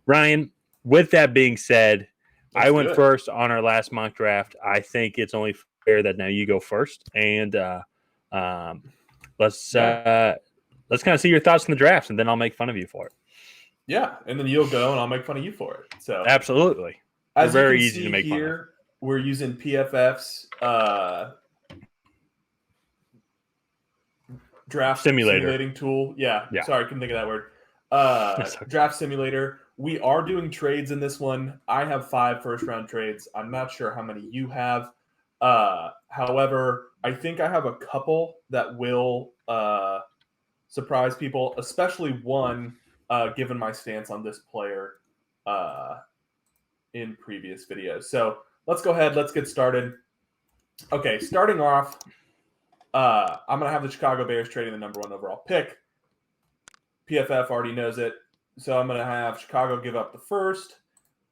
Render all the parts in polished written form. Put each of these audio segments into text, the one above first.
Ryan, with that being said, Let's I do went it. first on our last mock draft. I think it's only fair that now you go first, and um, let's Yeah. uh, let's kind of see your thoughts on the drafts, and then I'll make fun of you for it. Yeah. And then you'll go and I'll make fun of you for it. So, Absolutely, you're as you can very easy to see make fun of. here, we're using PFF's draft Simulator, simulating tool. Yeah. yeah. Sorry, I couldn't think of that word. Okay. Draft simulator. We are doing trades in this one. I have 5 first round trades. I'm not sure how many you have. However, I think I have a couple that will surprise people, especially one, given my stance on this player uh, in previous videos. So let's go ahead. Let's get started. Okay, starting off, I'm going to have the Chicago Bears trading the number 1 overall pick. PFF already knows it. So I'm going to have Chicago give up the first,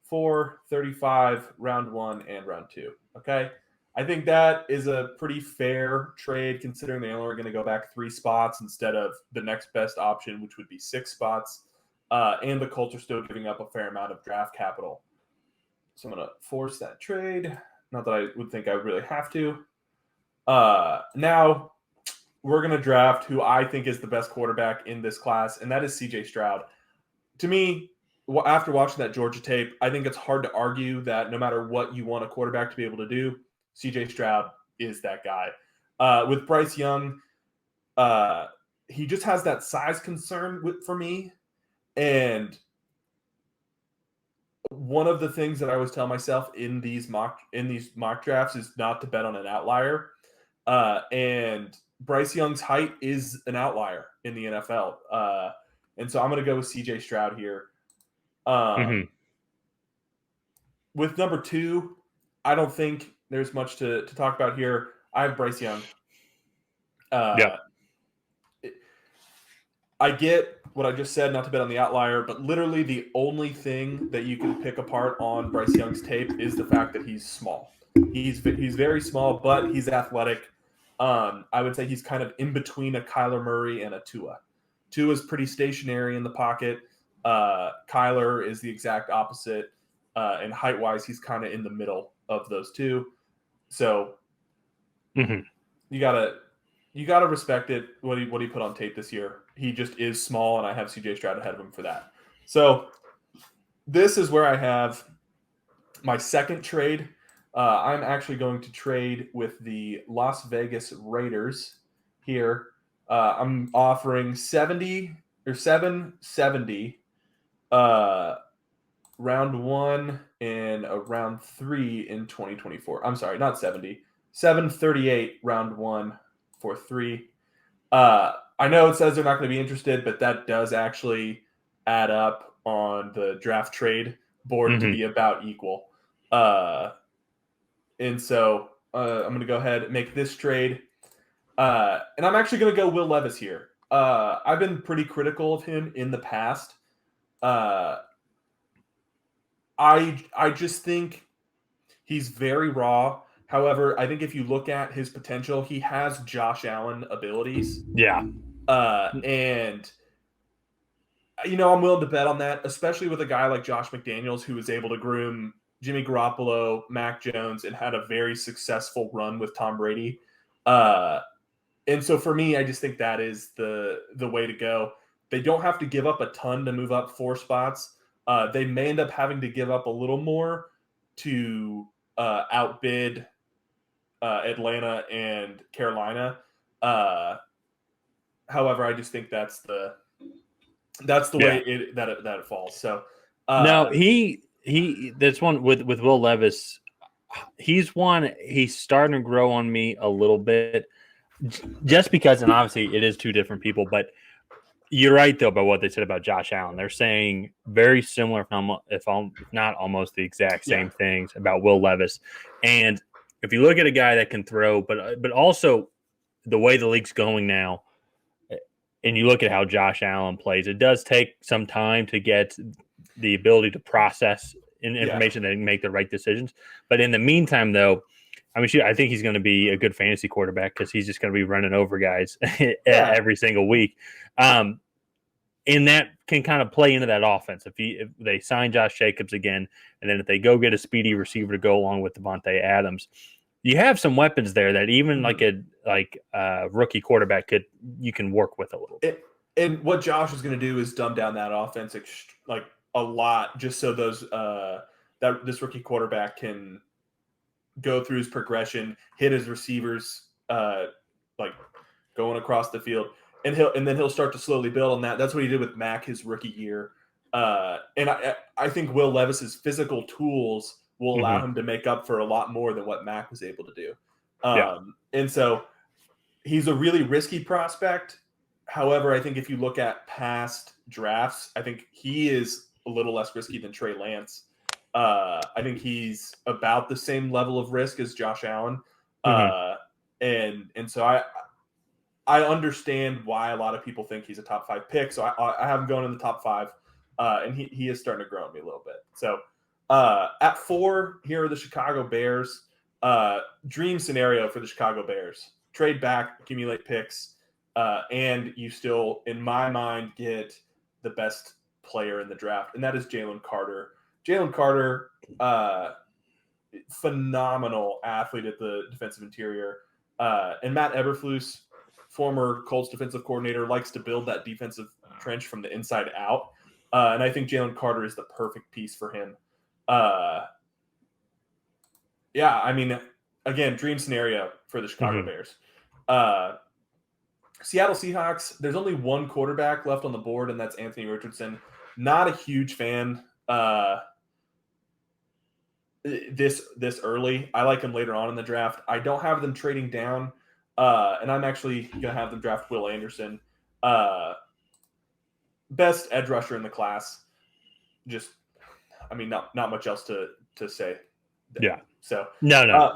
4, 35, round 1, and round 2. Okay. I think that is a pretty fair trade considering they only are going to go back 3 spots instead of the next best option, which would be 6 spots. And the Colts are still giving up a fair amount of draft capital. So I'm going to force that trade. Not that I would think I would really have to. Now, we're going to draft who I think is the best quarterback in this class, and that is C.J. Stroud. To me, after watching that Georgia tape, I think it's hard to argue that no matter what you want a quarterback to be able to do, C.J. Stroud is that guy. With Bryce Young, he just has that size concern for me. And one of the things that I always tell myself in these mock drafts is not to bet on an outlier. And Bryce Young's height is an outlier in the NFL. And so I'm going to go with C.J. Stroud here. With number 2, I don't think there's much to talk about here. I have Bryce Young. Yep. I get what I just said, not to bet on the outlier, but literally the only thing that you can pick apart on Bryce Young's tape is the fact that he's small. He's very small, but he's athletic. I would say he's kind of in between a Kyler Murray and a Tua. Tua's pretty stationary in the pocket. Kyler is the exact opposite. And height-wise, he's kind of in the middle of those two. So you gotta respect it. What he put on tape this year. He just is small, and I have C.J. Stroud ahead of him for that. So this is where I have my second trade. I'm actually going to trade with the Las Vegas Raiders here. I'm offering 770 round 1 and a round 3 in 2024. I'm sorry, not 70. 738 round 1 for 3. I know it says they're not going to be interested, but that does actually add up on the draft trade board to be about equal. And so I'm going to go ahead and make this trade. And I'm actually going to go Will Levis here. I've been pretty critical of him in the past. I just think he's very raw. However, I think if you look at his potential, he has Josh Allen abilities. Yeah. And, I'm willing to bet on that, especially with a guy like Josh McDaniels, who was able to groom Jimmy Garoppolo, Mac Jones, and had a very successful run with Tom Brady. And so for me, I just think that is the way to go. They don't have to give up a ton to move up 4 spots. They may end up having to give up a little more to outbid Atlanta and Carolina. However, I just think that's the way that it falls. So no, he that's one with Will Levis. He's starting to grow on me a little bit, just because, and obviously it is 2 different people, but you're right though about what they said about Josh Allen. They're saying very similar, if not almost the exact same things about Will Levis. And if you look at a guy that can throw, but also the way the league's going now, and you look at how Josh Allen plays, it does take some time to get the ability to process information and make the right decisions. But in the meantime, though, I think he's going to be a good fantasy quarterback because he's just going to be running over guys every single week. and that can kind of play into that offense. If they sign Josh Jacobs again, and then if they go get a speedy receiver to go along with Devontae Adams, you have some weapons there that even like a rookie quarterback you can work with a little bit. And what Josh is going to do is dumb down that offense like a lot, just so that this rookie quarterback can go through his progression, hit his receivers, like going across the field, and then he'll start to slowly build on that. That's what he did with Mac his rookie year. And I think Will Levis's physical tools will allow him to make up for a lot more than what Mac was able to do. And so he's a really risky prospect. However, I think if you look at past drafts, I think he is a little less risky than Trey Lance. I think he's about the same level of risk as Josh Allen. And so I understand why a lot of people think he's a top 5 pick. So I have him going in the top 5. And he is starting to grow on me a little bit. So at 4, here are the Chicago Bears. Dream scenario for the Chicago Bears. Trade back, accumulate picks, and you still, in my mind, get the best player in the draft, and that is Jalen Carter. Jalen Carter, phenomenal athlete at the defensive interior. And Matt Eberflus, former Colts defensive coordinator, likes to build that defensive trench from the inside out. And I think Jalen Carter is the perfect piece for him. Yeah, I mean, again, dream scenario for the Chicago Bears. Seattle Seahawks, there's only one quarterback left on the board, and that's Anthony Richardson. Not a huge fan this early. I like him later on in the draft. I don't have them trading down, and I'm actually going to have them draft Will Anderson. Best edge rusher in the class. Just, I mean, not much else to say. Yeah. So no,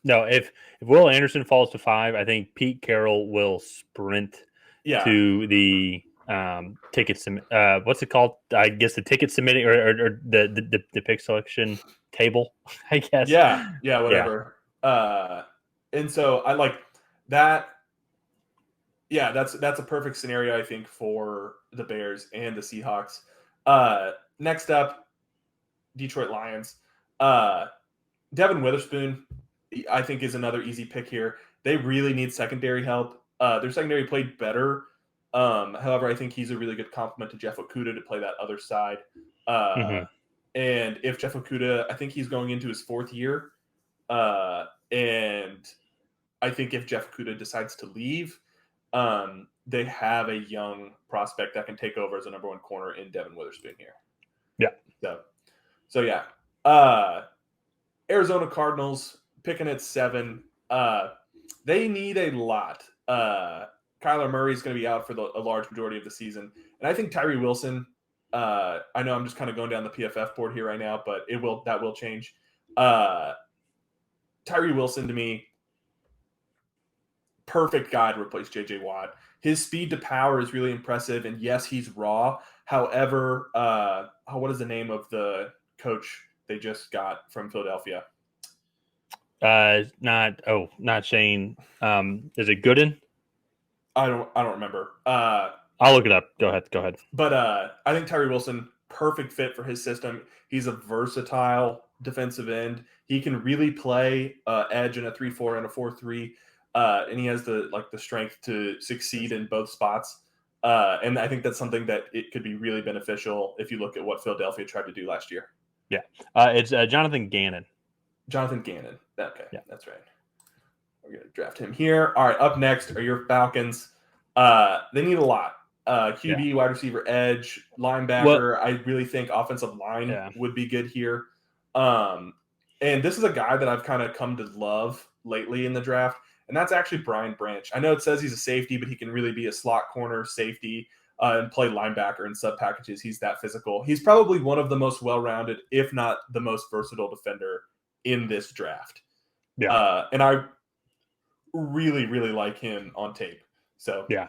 if Will Anderson falls to 5, I think Pete Carroll will sprint to the ticket what's it called? I guess the ticket submitting or the pick selection table, I guess. Yeah, whatever. And so I like that. Yeah, that's a perfect scenario, I think, for the Bears and the Seahawks. Next up, Detroit Lions. Devin Witherspoon, I think, is another easy pick here. They really need secondary help. Their secondary played better. However, I think he's a really good complement to Jeff Okudah to play that other side. And if Jeff Okudah, I think he's going into his 4th year. And I think if Jeff Okudah decides to leave, they have a young prospect that can take over as a number 1 corner in Devin Witherspoon here. Yeah. So yeah. Arizona Cardinals picking at 7. They need a lot. Kyler Murray is going to be out for a large majority of the season. And I think Tyree Wilson, I know I'm just kind of going down the PFF board here right now, but that will change. Tyree Wilson, to me, perfect guy to replace J.J. Watt. His speed to power is really impressive, and yes, he's raw. However, what is the name of the coach they just got from Philadelphia? Not Shane. Is it Gooden? I don't remember. I'll look it up. Go ahead. But I think Tyree Wilson, perfect fit for his system. He's a versatile defensive end. He can really play edge in a 3-4 and a 4-3, and he has the strength to succeed in both spots. And I think that's something that it could be really beneficial if you look at what Philadelphia tried to do last year. Yeah, it's Jonathan Gannon. Jonathan Gannon. Okay, yeah, that's right. We're going to draft him here. All right, up next are your Falcons. They need a lot. QB, wide receiver, edge, linebacker. I really think offensive line would be good here. And this is a guy that I've kind of come to love lately in the draft, and that's actually Brian Branch. I know it says he's a safety, but he can really be a slot corner safety and play linebacker in sub packages. He's that physical. He's probably one of the most well-rounded, if not the most versatile defender in this draft. Yeah. And I really, really like him on tape. So yeah.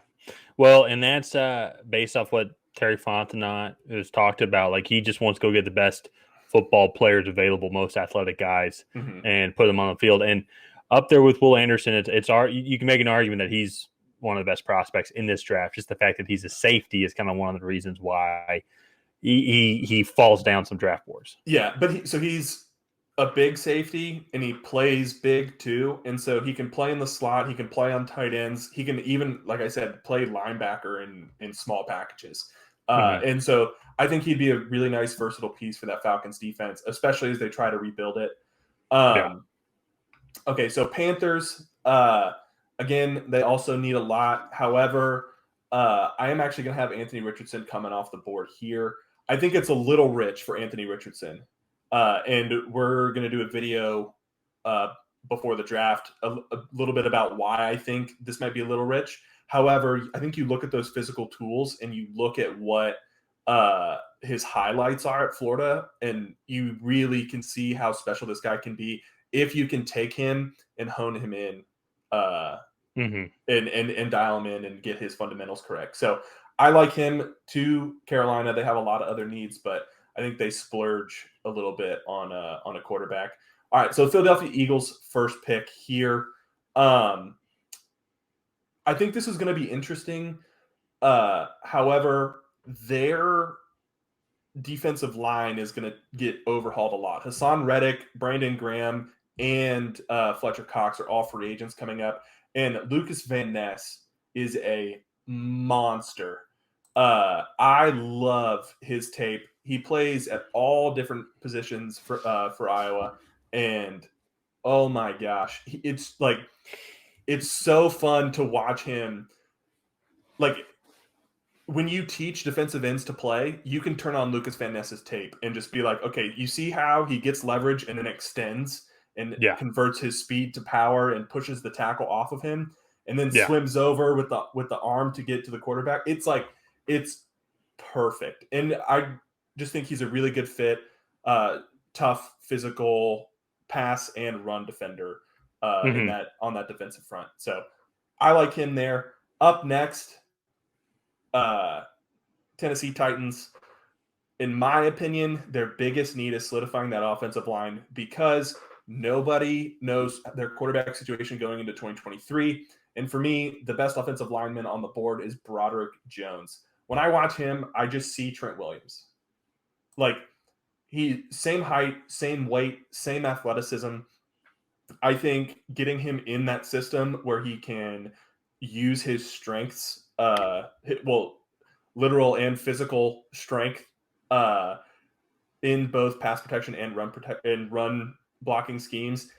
Well, and that's based off what Terry Fontenot has talked about. Like, he just wants to go get the best football players available, most athletic guys, and put them on the field. And up there with Will Anderson, you can make an argument that he's one of the best prospects in this draft. Just the fact that he's a safety is kind of one of the reasons why he falls down some draft boards. Yeah, but he's a big safety and he plays big too, and so he can play in the slot. He can play on tight ends. He can even, like I said, play linebacker in small packages. And so I think he'd be a really nice versatile piece for that Falcons defense, especially as they try to rebuild it. Okay, so Panthers, again, they also need a lot. However, I am actually going to have Anthony Richardson coming off the board here. I think it's a little rich for Anthony Richardson. And we're going to do a video before the draft, a little bit about why I think this might be a little rich. However, I think you look at those physical tools and you look at what his highlights are at Florida, and you really can see how special this guy can be if you can take him and hone him in and dial him in and get his fundamentals correct. So I like him to Carolina. They have a lot of other needs, but I think they splurge a little bit on a quarterback. All right, so Philadelphia Eagles first pick here. I think this is going to be interesting. However, their defensive line is going to get overhauled a lot. Hassan Reddick, Brandon Graham, and Fletcher Cox are all free agents coming up. And Lucas Van Ness is a monster. I love his tape. He plays at all different positions for Iowa. And, oh, my gosh. It's so fun to watch him. Like, when you teach defensive ends to play, you can turn on Lucas Van Ness's tape and just be like, okay, you see how he gets leverage and then extends and converts his speed to power and pushes the tackle off of him and then swims over with the arm to get to the quarterback. It's perfect. And I just think he's a really good fit, tough, physical pass and run defender on that defensive front. So I like him there. Up next, Tennessee Titans. In my opinion, their biggest need is solidifying that offensive line because nobody knows their quarterback situation going into 2023. And for me, the best offensive lineman on the board is Broderick Jones. When I watch him, I just see Trent Williams. Like, he same height, same weight, same athleticism. I think getting him in that system where he can use his strengths, literal and physical strength, in both pass protection and run blocking schemes.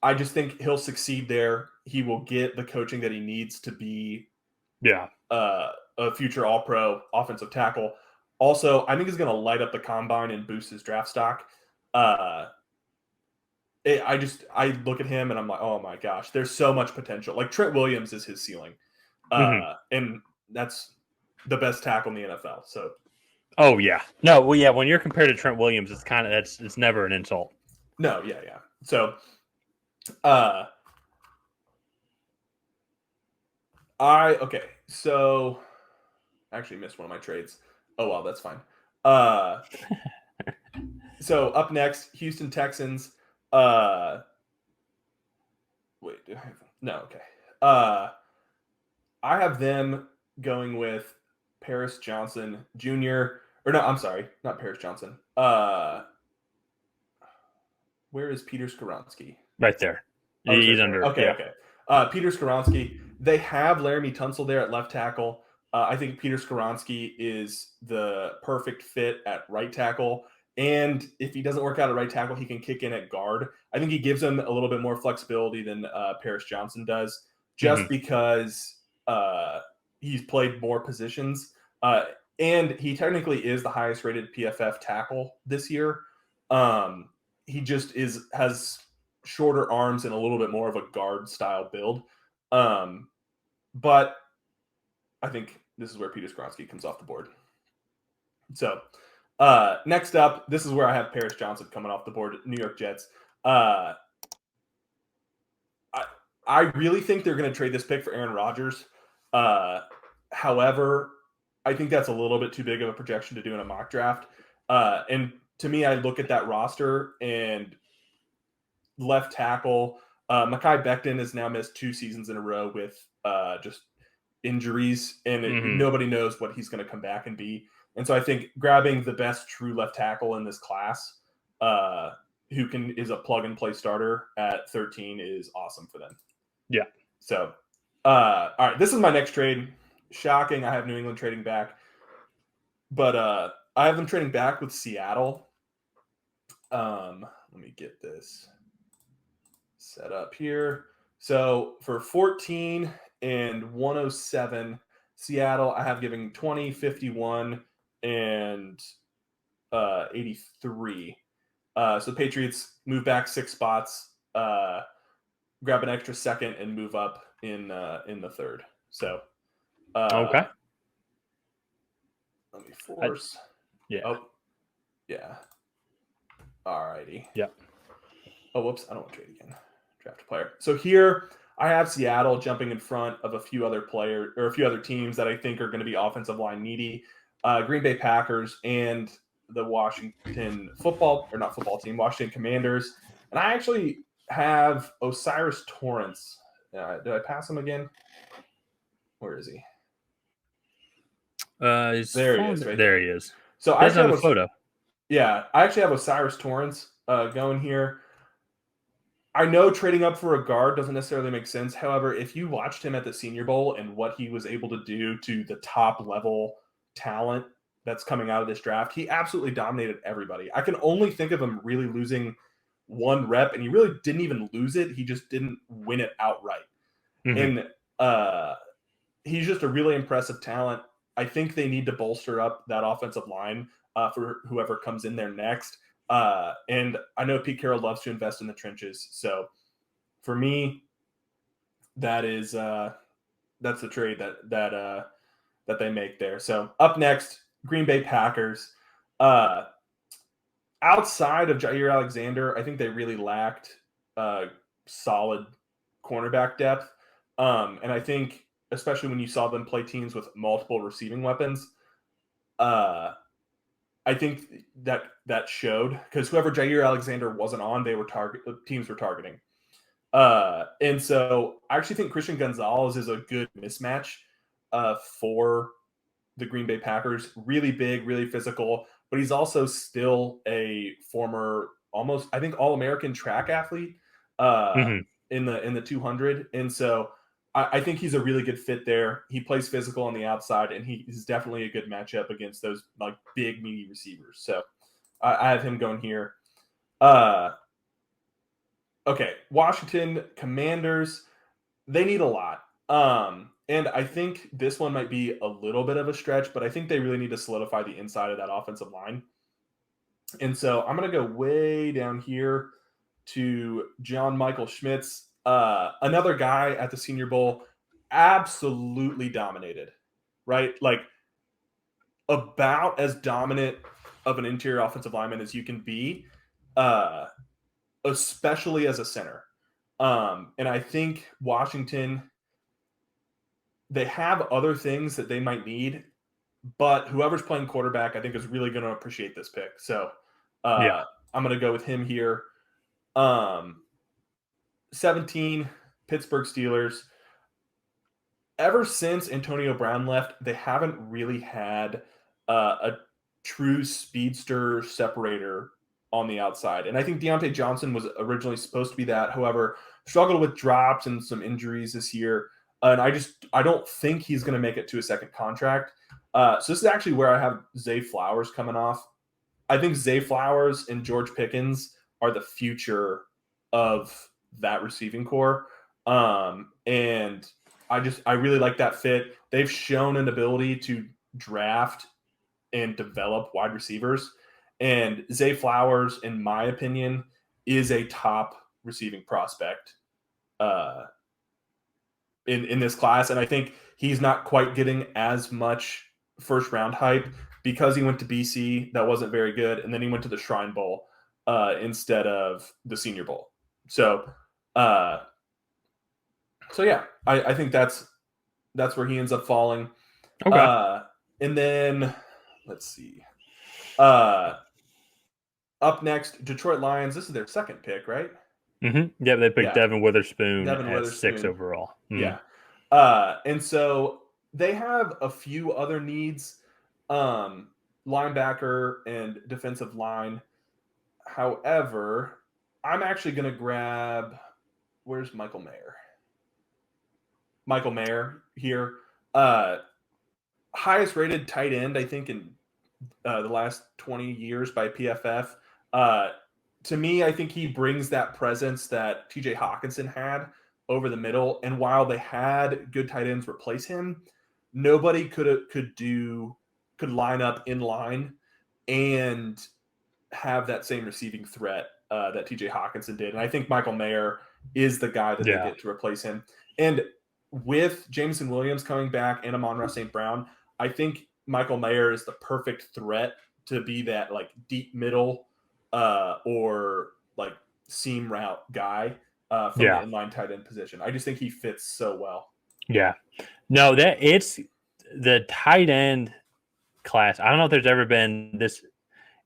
I just think he'll succeed there. He will get the coaching that he needs to be a future all-pro offensive tackle. Also, I think he's going to light up the combine and boost his draft stock. I look at him and I'm like, oh my gosh, there's so much potential. Like, Trent Williams is his ceiling. And that's the best tackle in the NFL. So, oh yeah, no, well, yeah. When you're compared to Trent Williams, it's kind of it's never an insult. No, yeah. So, So, I actually missed one of my trades. Oh well, that's fine. So up next, Houston Texans. Wait, do I have no? Okay. I have them going with Paris Johnson Jr. Or no, I'm sorry, not Paris Johnson. Where is Peter Skoronski? Right there. He's under. Okay. Peter Skoronski. They have Laramie Tunsil there at left tackle. I think Peter Skoronski is the perfect fit at right tackle. And if he doesn't work out at right tackle, he can kick in at guard. I think he gives him a little bit more flexibility than Paris Johnson does, just because he's played more positions. And he technically is the highest rated PFF tackle this year. He just has shorter arms and a little bit more of a guard style build. But I think this is where Peter Skoronski comes off the board. So next up, this is where I have Paris Johnson coming off the board, New York Jets. I really think they're going to trade this pick for Aaron Rodgers. However, I think that's a little bit too big of a projection to do in a mock draft. And to me, I look at that roster and left tackle, Mekhi Becton has now missed 2 seasons in a row with just injuries, and Mhm. nobody knows what he's going to come back and be. And so I think grabbing the best true left tackle in this class, who is a plug and play starter at 13, is awesome for them. Yeah. So, all right, this is my next trade. Shocking, I have New England trading back, but I have them trading back with Seattle. Let me get this set up here. So for 14 and 107, Seattle, I have giving 20, 51, and 83. So Patriots move back 6 spots, grab an extra second, and move up in the third. So Okay. let me force. Yeah. Oh, yeah. All righty. Yep. Oh, whoops. I don't want to trade again. Draft a player. So here I have Seattle jumping in front of a few other players or a few other teams that I think are going to be offensive line needy. Green Bay Packers and the Washington Washington Commanders. And I actually have Osiris Torrance. Did I pass him again? Where is he? There he is, right there he is. So I actually have a photo. Yeah, I actually have Osiris Torrance going here. I know trading up for a guard doesn't necessarily make sense. However, if you watched him at the Senior Bowl and what he was able to do to the top level talent that's coming out of this draft, he absolutely dominated everybody. I can only think of him really losing one rep, and he really didn't even lose it. He just didn't win it outright. Mhm. And he's just a really impressive talent. I think they need to bolster up that offensive line for whoever comes in there next. And I know Pete Carroll loves to invest in the trenches. So for me, that's the trade that they make there. So up next, Green Bay Packers. Outside of Jair Alexander, I think they really lacked solid cornerback depth. And I think, especially when you saw them play teams with multiple receiving weapons, I think that showed, because whoever Jair Alexander wasn't on, teams were targeting. And so I actually think Christian Gonzalez is a good mismatch for the Green Bay Packers. Really big, really physical, but he's also still a former, almost, I think, All-American track athlete Mhm. in the 200. And so I think he's a really good fit there. He plays physical on the outside, and he is definitely a good matchup against those like big, meaty receivers. So I have him going here. Okay, Washington Commanders, they need a lot. And I think this one might be a little bit of a stretch, but I think they really need to solidify the inside of that offensive line. And so I'm going to go way down here to John Michael Schmitz, another guy at the Senior Bowl, absolutely dominated, right? Like about as dominant of an interior offensive lineman as you can be, especially as a center. And I think Washington, they have other things that they might need, but whoever's playing quarterback, I think, is really going to appreciate this pick. So Yeah. I'm going to go with him here. 17, Pittsburgh Steelers. Ever since Antonio Brown left, they haven't really had a true speedster separator on the outside. And I think Deontay Johnson was originally supposed to be that. However, struggled with drops and some injuries this year. And I don't think he's going to make it to a second contract. So this is actually where I have Zay Flowers coming off. I think Zay Flowers and George Pickens are the future of that receiving core. And I really like that fit. They've shown an ability to draft and develop wide receivers. And Zay Flowers, in my opinion, is a top receiving prospect in this class. And I think he's not quite getting as much first round hype because he went to BC. That wasn't very good. And then he went to the Shrine Bowl instead of the Senior Bowl. So, yeah, I think that's where he ends up falling. Okay. And then let's see. Up next, Detroit Lions. This is their second pick, right? Yeah, they picked Yeah. Devin Witherspoon Devin at 6 Witherspoon. overall. Yeah. And so they have a few other needs, linebacker and defensive line. However, I'm actually going to grab. Where's Michael Mayer? Michael Mayer here. Uh, Highest rated tight end, I think, in the last 20 years by PFF. Uh, to me, I think he brings that presence that TJ Hawkinson had over the middle. And while they had good tight ends replace him, nobody could line up in line and have that same receiving threat that TJ Hawkinson did. And I think Michael Mayer is the guy that they get to replace him. And with Jameson Williams coming back and Amon-Ra St. Brown, I think Michael Mayer is the perfect threat to be that like deep middle or like seam route guy from the inline tight end position. I just think he fits so well. Yeah. No, that it's the tight end class. I don't know if there's ever been this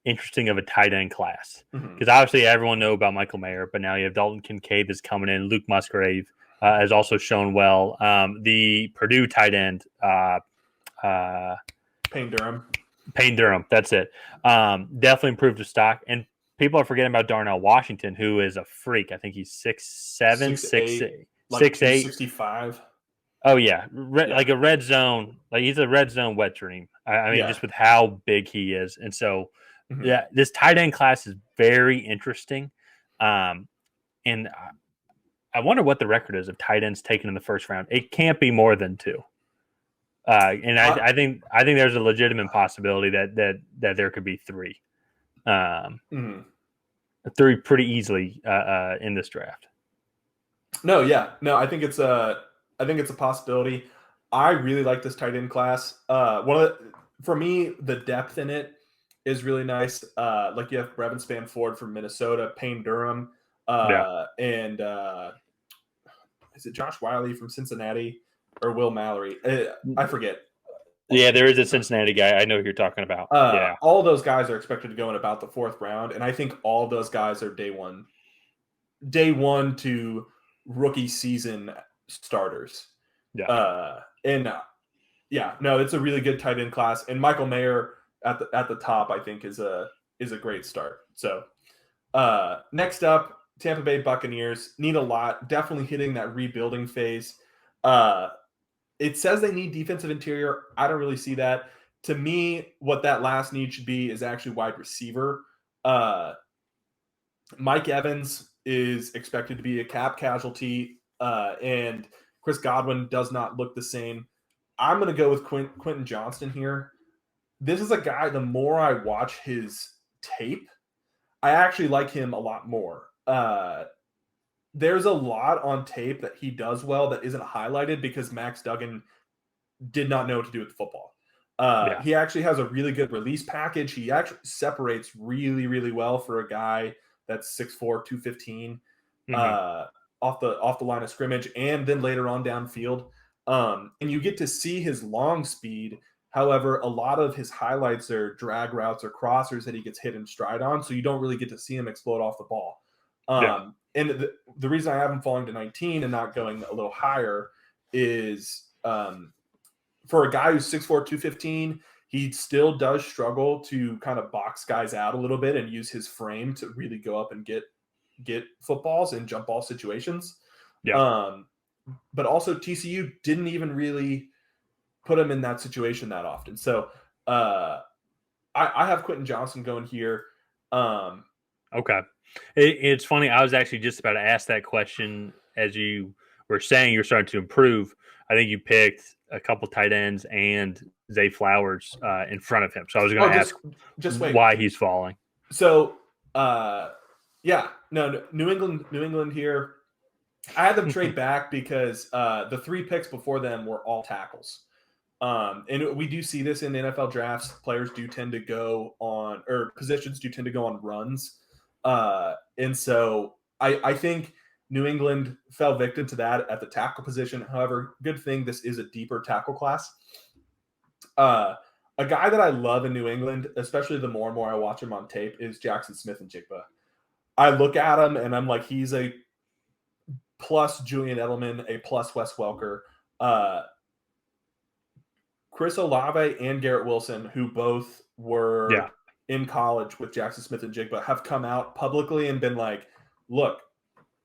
interesting of a tight end class, because obviously everyone know about Michael Mayer, but now you have Dalton Kincaid that's coming in. Luke Musgrave has also shown well. The Purdue tight end, Payne Durham, that's it. Definitely improved his stock, and people are forgetting about Darnell Washington, who is a freak. I think he's 6'7", 6'8", like 6'8". Oh yeah, like a red zone. Like he's a red zone wet dream. I mean, just with how big he is, and so yeah, this tight end class is very interesting. And I wonder what the record is of tight ends taken in the first round. It can't be more than 2. And I think there's a legitimate possibility that there could be 3, 3 pretty easily in this draft. No, I think it's a possibility. I really like this tight end class. For me, the depth in it is really nice. Like you have Brevin Spanford from Minnesota, Payne Durham, and is it Josh Wiley from Cincinnati or Will Mallory? I forget. Yeah, there is a Cincinnati guy. I know who you're talking about. All those guys are expected to go in about the 4th round, and I think all those guys are day one to rookie season starters. It's a really good tight end class, and Michael Mayer at the top, I think, is a great start. So next up, Tampa Bay Buccaneers need a lot, definitely hitting that rebuilding phase. It says they need defensive interior. I don't really see that. To me, what that last need should be is actually wide receiver. Mike Evans is expected to be a cap casualty, and Chris Godwin does not look the same. I'm going to go with Quentin Johnston here. This is a guy, the more I watch his tape, I actually like him a lot more. There's a lot on tape that he does well that isn't highlighted because Max Duggan did not know what to do with the football. He actually has a really good release package. He actually separates really, really well for a guy that's 6'4", 215 off the line of scrimmage, and then later on downfield. And you get to see his long speed. However, a lot of his highlights are drag routes or crossers that he gets hit in stride on, so you don't really get to see him explode off the ball. And the reason I have him falling to 19 and not going a little higher is for a guy who's 6'4", 215, he still does struggle to kind of box guys out a little bit and use his frame to really go up and get footballs in jump ball situations. But also TCU didn't even really put him in that situation that often. So I have Quentin Johnston going here. Okay. It's funny. I was actually just about to ask that question as you were saying you're starting to improve. I think you picked a couple tight ends and Zay Flowers in front of him. So I was going to ask why he's falling. So, New England here. I had them trade back because the 3 picks before them were all tackles. And we do see this in the NFL drafts. Players do tend to go on, or positions do tend to go on runs. And so I think New England fell victim to that at the tackle position. However, good thing this is a deeper tackle class. A guy that I love in New England, especially the more and more I watch him on tape, is Jackson Smith-Njigba. I look at him and I'm like, he's a plus Julian Edelman, a plus Wes Welker. Chris Olave and Garrett Wilson, who both Yeah. were in college with Jackson Smith and Jigba, have come out publicly and been like, look,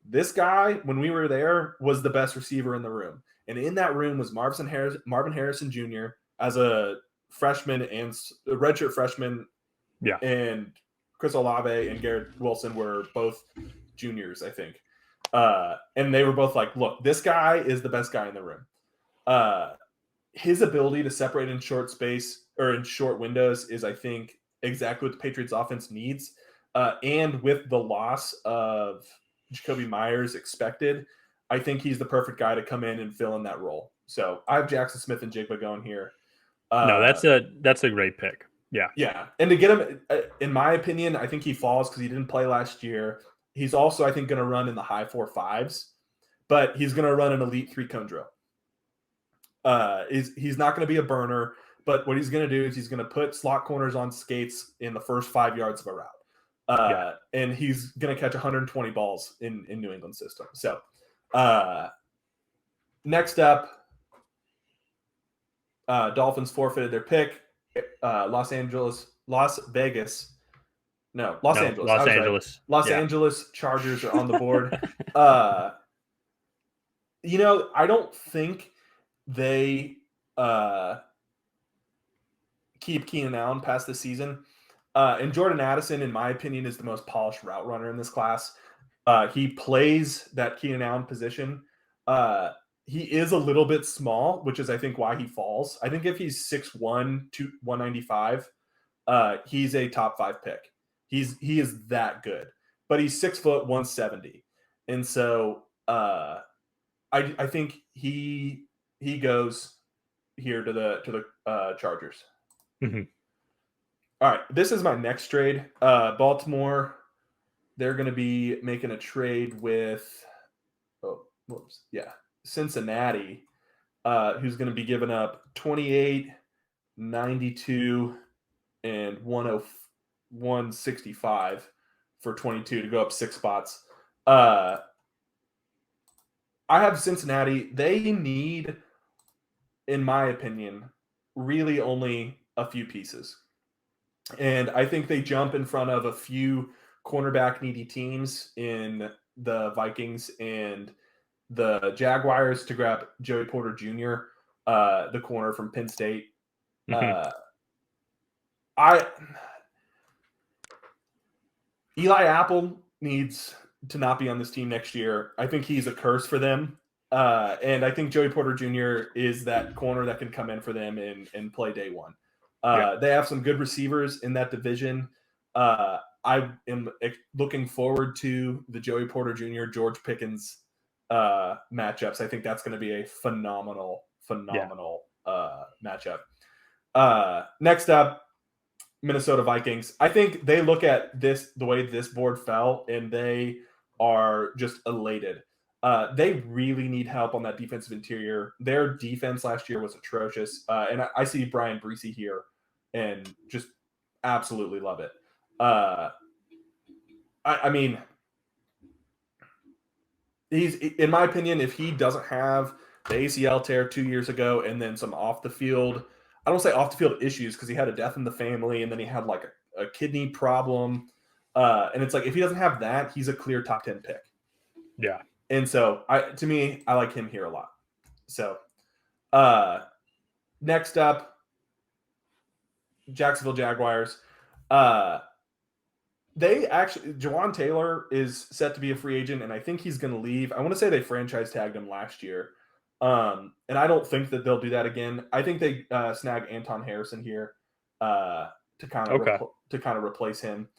this guy, when we were there, was the best receiver in the room. And in that room was Marvin Harrison Jr. as a freshman and a redshirt freshman. Yeah. And Chris Olave and Garrett Wilson were both juniors, I think. And they were both like, look, this guy is the best guy in the room. His ability to separate in short space or in short windows is, I think, exactly what the Patriots offense needs. And with the loss of Jacoby Myers expected, I think he's the perfect guy to come in and fill in that role. So I have Jackson Smith and Jigba going here. No, that's a great pick. Yeah. Yeah. And to get him, in my opinion, I think he falls because he didn't play last year. He's also, I think, going to run in the high 4.5s, but he's going to run an elite 3-cone drill. He's not going to be a burner, but what he's going to do is he's going to put slot corners on skates in the first 5 yards of a route. And he's going to catch 120 balls in New England system. So next up, Dolphins forfeited their pick. Los Angeles. Los Angeles. Los Angeles Chargers are on the board. I don't think they keep Keenan Allen past the season. And Jordan Addison, in my opinion, is the most polished route runner in this class. He plays that Keenan Allen position. He is a little bit small, which is, I think, why he falls. I think if he's 6'1", 195, he's a top 5 pick. He is that good. But he's 6 foot 170. And so I think he goes here to the Chargers. Mm-hmm. All right, this is my next trade. Baltimore, they're going to be making a trade with Cincinnati, who's going to be giving up 28, 92, and 165 for 22 to go up 6 spots. I have Cincinnati. They need, in my opinion, really only a few pieces. And I think they jump in front of a few cornerback needy teams in the Vikings and the Jaguars to grab Joey Porter Jr., the corner from Penn State. Mm-hmm. Eli Apple needs to not be on this team next year. I think he's a curse for them. And I think Joey Porter Jr. is that corner that can come in for them and play day one. They have some good receivers in that division. I am looking forward to the Joey Porter Jr., George Pickens matchups. I think that's going to be a phenomenal matchup. Next up, Minnesota Vikings. I think they look at the way this board fell, and they are just elated. They really need help on that defensive interior. Their defense last year was atrocious. And I see Brian Breesy here and just absolutely love it. I mean, he's, in my opinion, if he doesn't have the ACL tear 2 years ago and then some off the field, I don't say off the field issues because he had a death in the family and then he had like a kidney problem. And it's like, if he doesn't have that, he's a clear top 10 pick. Yeah. And so I like him here a lot. So next up, Jacksonville Jaguars. Jawan Taylor is set to be a free agent, and I think he's going to leave. I want to say they franchise tagged him last year. And I don't think that they'll do that again. I think they snag Anton Harrison here to kind of replace him.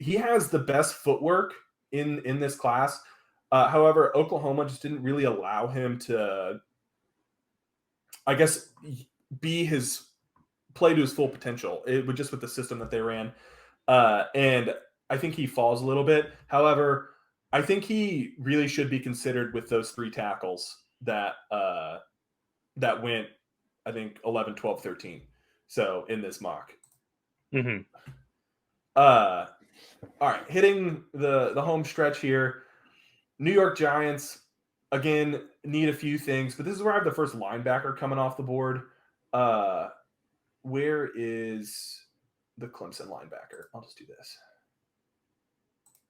He has the best footwork in this class. However, Oklahoma just didn't really allow him to, I guess, play to his full potential. It was just with the system that they ran. And I think he falls a little bit. However, I think he really should be considered with those 3 tackles that went, I think, 11, 12, 13. So in this mock. Mm-hmm. All right, hitting the home stretch here. New York Giants, again, need a few things, but this is where I have the first linebacker coming off the board. Where is the Clemson linebacker? I'll just do this.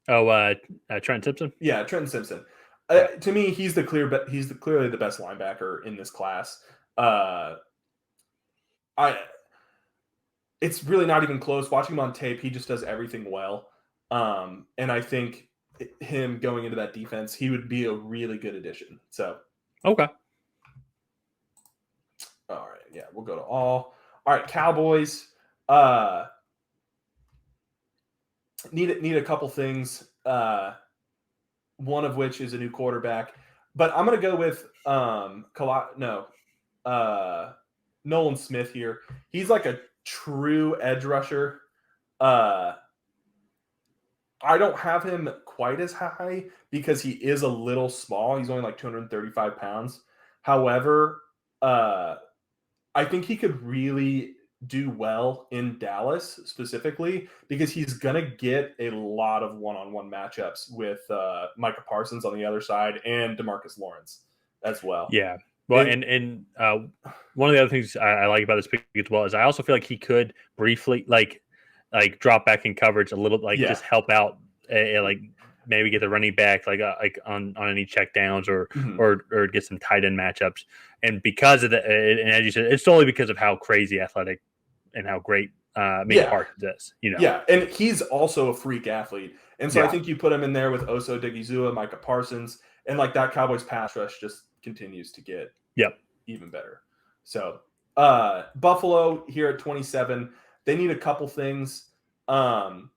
Oh, Trent Simpson. Yeah, Trenton Simpson. Yeah. To me, he's clearly the best linebacker in this class. It's really not even close. Watching him on tape, he just does everything well. And I think him going into that defense, he would be a really good addition. So, okay. All right, yeah, we'll go to all. All right, Cowboys. Need a couple things. One of which is a new quarterback, but I'm gonna go with Nolan Smith here. He's like a true edge rusher. I don't have him quite as high because he is a little small. He's only like 235 pounds. However, I think he could really do well in Dallas specifically because he's going to get a lot of one-on-one matchups with Micah Parsons on the other side and DeMarcus Lawrence as well. Yeah. Well, and one of the other things I like about this pick as well is I also feel like he could briefly like drop back in coverage a little, just help out, like maybe get the running back like on any check downs or get some tight end matchups. And because of that, and as you said, it's solely because of how crazy athletic and how great Parsons is. Yeah, and he's also a freak athlete, and so I think you put him in there with Oso Digizua, Micah Parsons, and like that Cowboys pass rush just continues to get even better. So Buffalo here at 27, they need a couple things. I'm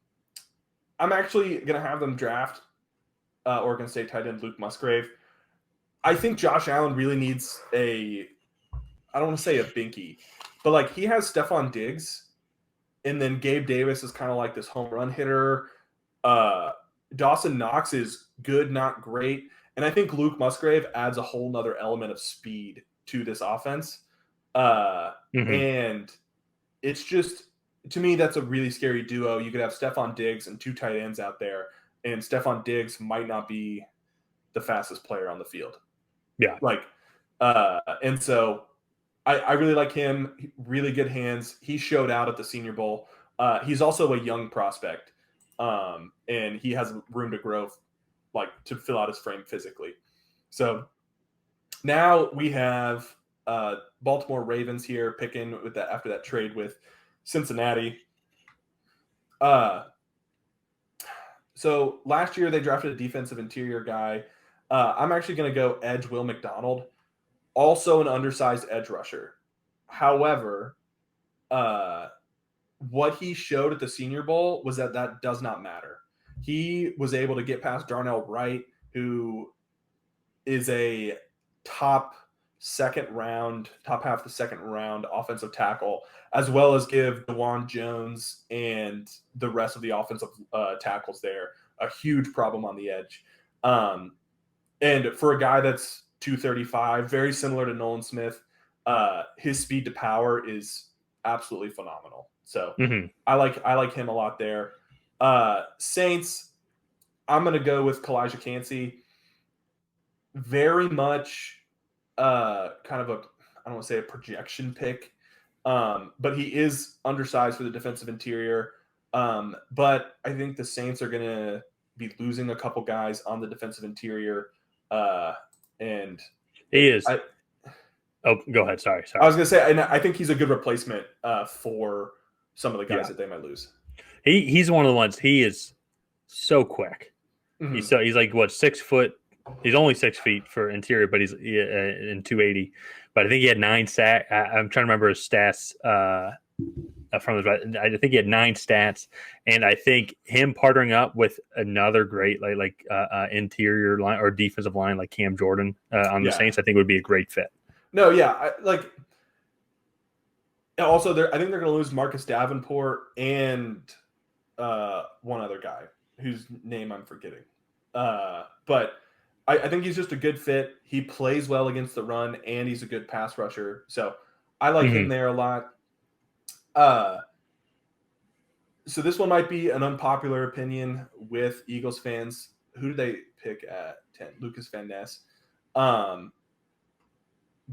actually going to have them draft Oregon State tight end Luke Musgrave. I think Josh Allen really needs I don't want to say a binky, but like he has Stephon Diggs, and then Gabe Davis is kind of like this home run hitter. Dawson Knox is good, not great. And I think Luke Musgrave adds a whole nother element of speed to this offense. And it's just, to me, that's a really scary duo. You could have Stephon Diggs and two tight ends out there, and Stephon Diggs might not be the fastest player on the field. Yeah. And so I really like him. Really good hands. He showed out at the Senior Bowl. He's also a young prospect, and he has room to grow, to fill out his frame physically. So now we have Baltimore Ravens here picking with that after that trade with Cincinnati. So last year they drafted a defensive interior guy. I'm actually going to go edge Will McDonald, also an undersized edge rusher. However, what he showed at the Senior Bowl was that does not matter. He was able to get past Darnell Wright, who is a top half the second round offensive tackle, as well as give DeJuan Jones and the rest of the offensive tackles there a huge problem on the edge. And for a guy that's 235, very similar to Nolan Smith, his speed to power is absolutely phenomenal. So I like him a lot there. Saints, I'm going to go with Kalijah Cansey. Very much kind of I don't want to say a projection pick, but he is undersized for the defensive interior. But I think the Saints are going to be losing a couple guys on the defensive interior. And he is. Go ahead. Sorry. I was going to say, and I think he's a good replacement for some of the guys that they might lose. He's one of the ones. He is so quick. He's like what, 6 foot. He's only 6 feet for interior, but he's in 280. But I think he had 9 sacks. I'm trying to remember his stats from his. I think he had 9 stats, and I think him partnering up with another great interior line or defensive line like Cam Jordan on the Saints, I think would be a great fit. No, yeah, also, I think they're going to lose Marcus Davenport and one other guy whose name I'm forgetting. But I think he's just a good fit. He plays well against the run, and he's a good pass rusher. So I like him there a lot. So this one might be an unpopular opinion with Eagles fans. Who did they pick at 10? Lucas Van Ness.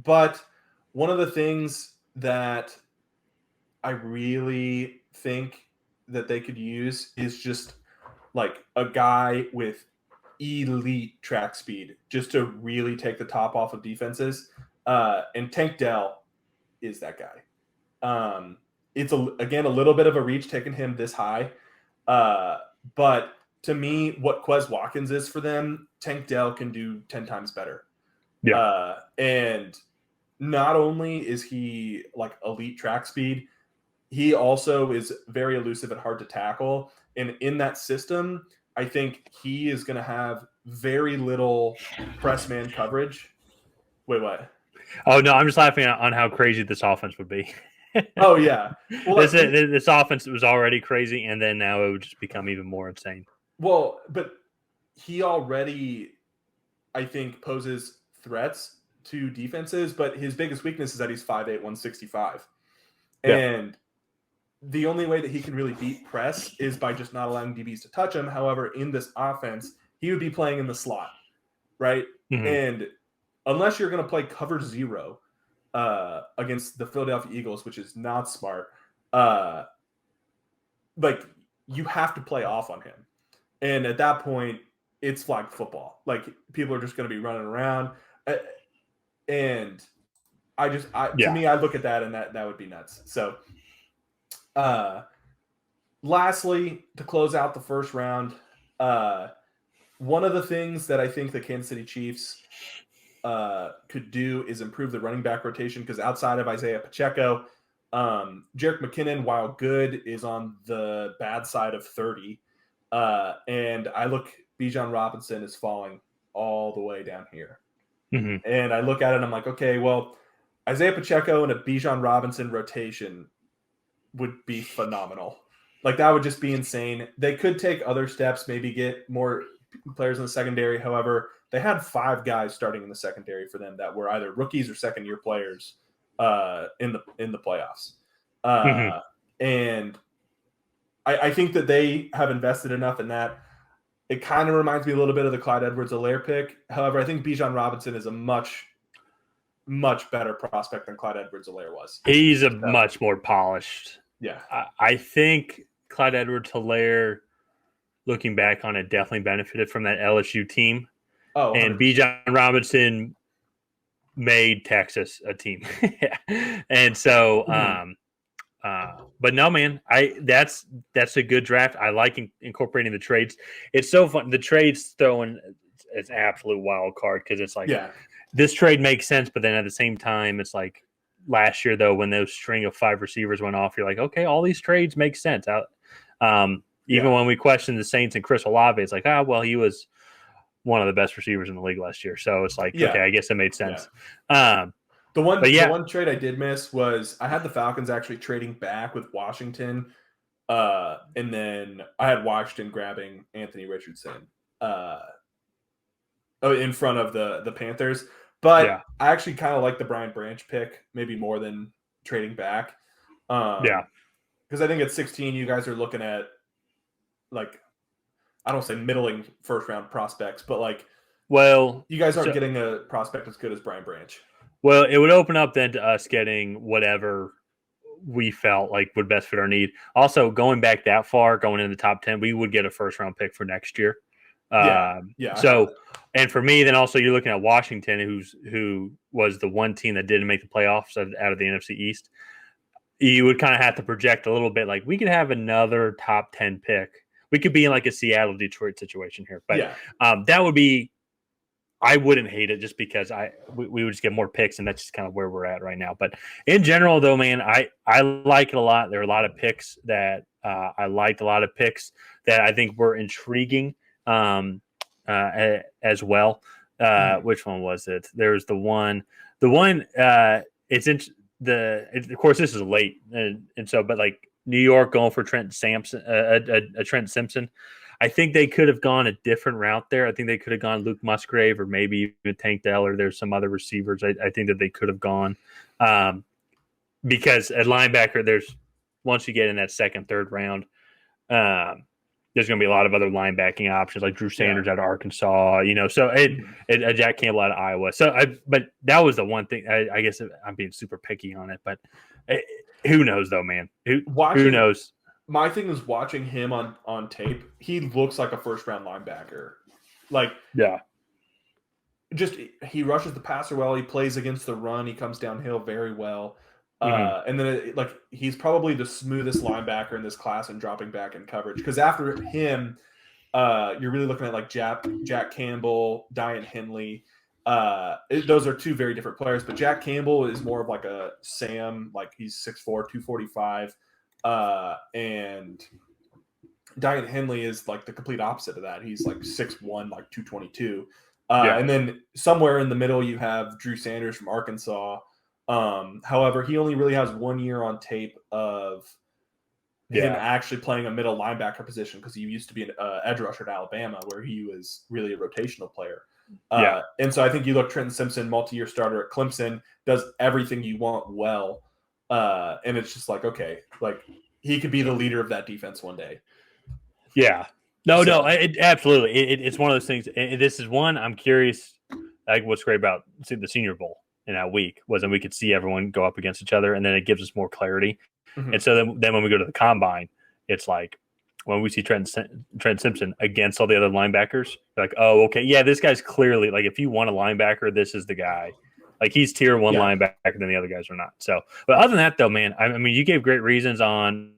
But one of the things that I really think that they could use is just like a guy with elite track speed just to really take the top off of defenses. And Tank Dell is that guy. It's again a little bit of a reach taking him this high, but to me, what Quez Watkins is for them, Tank Dell can do 10 times better. Yeah. And not only is he like elite track speed, he also is very elusive and hard to tackle. And in that system, I think he is going to have very little press man coverage. Wait, what? Oh no, I'm just laughing on how crazy this offense would be. Oh yeah. Well, this offense was already crazy, and then now it would just become even more insane. Well, but he already, I think, poses threats to defenses, but his biggest weakness is that he's 5'8", 165. Yeah. And the only way that he can really beat press is by just not allowing DBs to touch him. However, in this offense, he would be playing in the slot, right? Mm-hmm. And unless you're going to play cover 0 against the Philadelphia Eagles, which is not smart, like you have to play off on him. And at that point, it's flag football. Like people are just going to be running around. And to me, I look at that and that would be nuts. So, lastly, to close out the first round, one of the things that I think the Kansas City Chiefs could do is improve the running back rotation, because outside of Isaiah Pacheco, Jerick McKinnon, while good, is on the bad side of 30. And I look, Bijan Robinson is falling all the way down here. Mm-hmm. And I look at it and I'm like, okay, well, Isaiah Pacheco and a Bijan Robinson rotation would be phenomenal. Like that would just be insane. They could take other steps, maybe get more players in the secondary. However, they had 5 guys starting in the secondary for them that were either rookies or second-year players in the playoffs. And I think that they have invested enough in that. It kind of reminds me a little bit of the Clyde Edwards-Helaire pick. However, I think Bijan Robinson is a much, much better prospect than Clyde Edwards-Helaire was. He's a much more polished. Yeah. I think Clyde Edwards-Helaire, looking back on it, definitely benefited from that LSU team. Oh, 100%. And Bijan Robinson made Texas a team. And so, but no, man, that's a good draft. I like incorporating the trades. It's so fun. The trades throwing it's absolute wild card, because it's like, this trade makes sense, but then at the same time, it's like last year though, when those string of 5 receivers went off, you're like, okay, all these trades make sense. Even when we questioned the Saints and Chris Olave, it's like, well, he was one of the best receivers in the league last year. So it's like, okay, I guess it made sense. The one trade I did miss was I had the Falcons actually trading back with Washington. And then I had Washington grabbing Anthony Richardson in front of the Panthers. But I actually kind of like the Brian Branch pick maybe more than trading back. Because I think at 16, you guys are looking at, like, I don't say middling first round prospects, but like, well, you guys aren't getting a prospect as good as Brian Branch. Well, it would open up then to us getting whatever we felt like would best fit our need. Also, going back that far, going in the top 10, we would get a first round pick for next year. So, and for me, then also you're looking at Washington, who was the one team that didn't make the playoffs out of the NFC East. You would kind of have to project a little bit, like we could have another top 10 pick. We could be in like a Seattle Detroit situation here, but that would be. I wouldn't hate it, just because we would just get more picks, and that's just kind of where we're at right now. But in general, though, man, I like it a lot. There are a lot of picks that I liked, a lot of picks that I think were intriguing as well. Which one was it? There's the one. It's in of course, this is late, and so, but like New York going for Trent Sampson, Trent Simpson. I think they could have gone a different route there. I think they could have gone Luke Musgrave, or maybe even Tank Dell, or there's some other receivers I think that they could have gone. Because at linebacker, there's once you get in that second, third round, there's going to be a lot of other linebacking options like Drew Sanders out of Arkansas, so Jack Campbell out of Iowa. So, but that was the one thing. I guess I'm being super picky on it, but who knows though, man? Who knows? My thing is watching him on tape. He looks like a first round linebacker. Like, yeah, just he rushes the passer well. He plays against the run. He comes downhill very well. And then he's probably the smoothest linebacker in this class and dropping back in coverage. Because after him, you're really looking at like Jack Campbell, Dian Henley. Those are two very different players. But Jack Campbell is more of like a Sam, like he's 6'4", 245. And Dian Henley is like the complete opposite of that. He's like 6'1", like 222. And then somewhere in the middle, you have Drew Sanders from Arkansas. However, he only really has 1 year on tape of him actually playing a middle linebacker position because he used to be an edge rusher at Alabama where he was really a rotational player. And so I think you look Trenton Simpson, multi-year starter at Clemson, does everything you want well. And it's just like, okay, like he could be the leader of that defense one day. Yeah. No, absolutely. It's one of those things. This is one I'm curious. Like what's great about the Senior Bowl in that week was that we could see everyone go up against each other, and then it gives us more clarity. Mm-hmm. And so then when we go to the combine, it's like when we see Trent Simpson against all the other linebackers, like, oh, okay, yeah, this guy's clearly like if you want a linebacker, this is the guy. Like he's tier one linebacker, than the other guys are not. So, but other than that, though, man, I mean, you gave great reasons on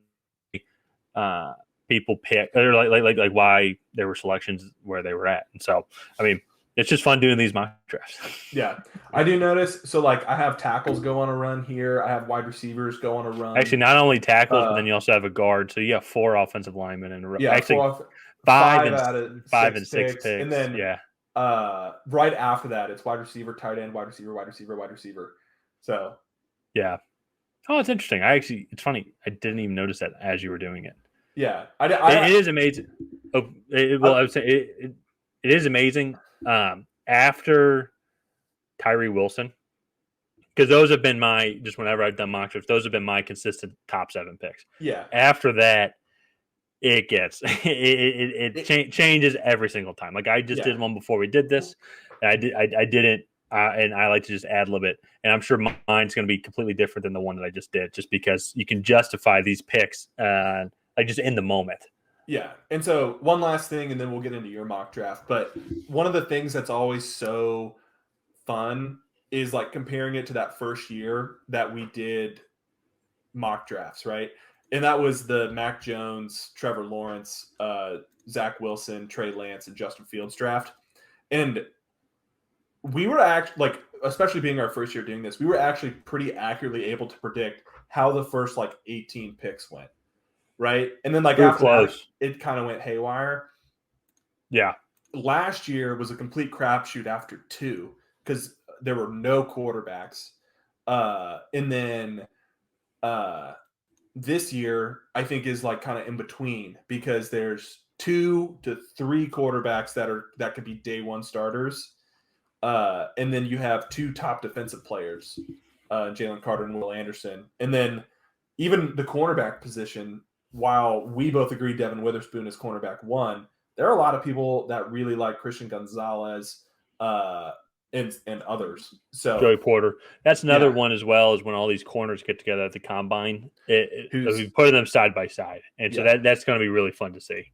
people pick or like why there were selections where they were at, and so I mean. It's just fun doing these mock drafts. Yeah. I do notice. So, like, I have tackles go on a run here. I have wide receivers go on a run. Actually, not only tackles, but then you also have a guard. So, you have 4 offensive linemen in a row. Yeah, actually, five out of 5 and 6 picks. picks. And then, right after that, it's wide receiver, tight end, wide receiver, wide receiver, wide receiver. So, yeah. Oh, it's interesting. It's funny. I didn't even notice that as you were doing it. Yeah. It is amazing. I would say it is amazing. After Tyree Wilson, because those have been just whenever I've done mock drafts, those have been my consistent top 7 picks. Yeah. After that, it gets changes every single time. Like I just did one before we did this, and I didn't, and I like to just ad lib it. And I'm sure mine's going to be completely different than the one that I just did, just because you can justify these picks, like just in the moment. Yeah. And so one last thing, and then we'll get into your mock draft. But one of the things that's always so fun is like comparing it to that first year that we did mock drafts, right? And that was the Mac Jones, Trevor Lawrence, Zach Wilson, Trey Lance, and Justin Fields draft. And we were actually, like, especially being our first year doing this, we were actually pretty accurately able to predict how the first, like, 18 picks went. Right. And then like after that, it kind of went haywire. Yeah. Last year was a complete crapshoot after 2 because there were no quarterbacks. And then this year, I think is like kind of in between because there's 2 to 3 quarterbacks that could be day 1 starters. And then you have 2 top defensive players, Jalen Carter and Will Anderson. And then even the cornerback position, while we both agree Devin Witherspoon is cornerback 1, there are a lot of people that really like Christian Gonzalez and others. So Joey Porter. That's another one as well, is when all these corners get together at the combine. We put them side by side. And so that's going to be really fun to see.